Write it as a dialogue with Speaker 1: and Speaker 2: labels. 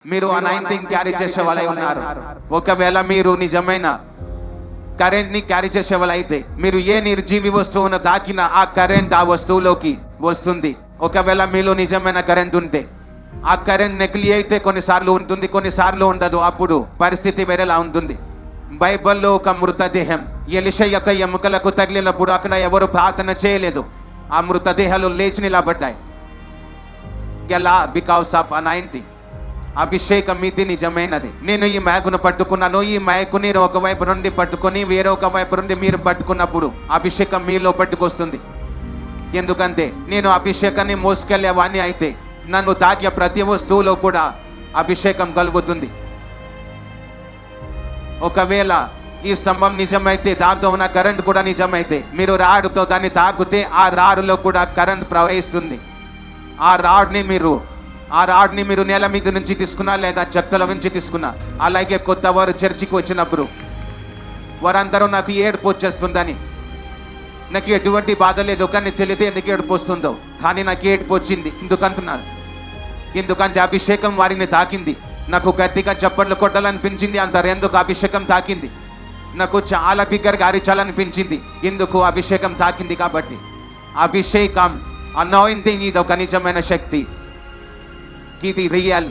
Speaker 1: మీరు anointing carry చేసే వాళ్ళై ఉన్నారు. ఒకవేళ మీరు నిజమైన కరెంట్ ని క్యారీ చేసే వాళ్ళు అయితే మీరు ఏ నిర్జీవి వస్తువును తాకినా ఆ కరెంట్ ఆ వస్తువులోకి వస్తుంది. ఒకవేళ మీలో నిజమైన కరెంట్ ఉంటే ఆ కరెంట్ నకిలీ అయితే కొన్నిసార్లు ఉంటుంది, కొన్నిసార్లు ఉండదు. అప్పుడు పరిస్థితి వేరేలా ఉంటుంది. బైబిల్లో ఒక మృతదేహం ఎలీషా యొక్క ఎముకలకు తగిలినప్పుడు అక్కడ ఎవరు ప్రార్థన చేయలేదు. ఆ మృతదేహాలు లేచి నిలబడ్డాయి. ఎలా? Because of anointing. అభిషేకం ఇది నిజమైనది. నేను ఈ మైకును పట్టుకున్నాను. ఈ మైకుని ఒకవైపు నుండి పట్టుకొని వేరొక వైపు నుండి మీరు పట్టుకున్నప్పుడు అభిషేకం మీలో పట్టుకొస్తుంది. ఎందుకంటే నేను అభిషేకాన్ని మోసుకెళ్లేవాడిని అయితే నన్ను తాకే ప్రతి వస్తువులో కూడా అభిషేకం కలుగుతుంది. ఒకవేళ ఈ స్తంభం నిజమైతే దాంతో ఉన్న కరెంట్ కూడా నిజమైతే మీరు రాడుతో దాన్ని తాకితే ఆ రాడులో కూడా కరెంట్ ప్రవహిస్తుంది. ఆ రాడ్ని మీరు నేల మీద నుంచి తీసుకున్నా లేదా చెత్తల నుంచి తీసుకున్నా. అలాగే కొత్త వారు చర్చికి వచ్చినప్పుడు వారందరూ నాకు ఏడుపు వచ్చేస్తుందని, నాకు ఎటువంటి బాధ లేదు కానీ తెలియదు ఎందుకు ఏడుపు వస్తుందో, కానీ నాకు ఏడుపు వచ్చింది ఎందుకంటున్నారు. ఎందుకంటే అభిషేకం వారిని తాకింది. నాకు గట్టిగా చప్పట్లు కొట్టాలనిపించింది, అంటారు ఎందుకు అభిషేకం తాకింది. నాకు చాలా బిగ్గరగా అరిచాలనిపించింది, ఎందుకు అభిషేకం తాకింది. కాబట్టి అభిషేకం అనాయింటింగ్ ఇది ఒక నిజమైన శక్తి. ఇది రియల్.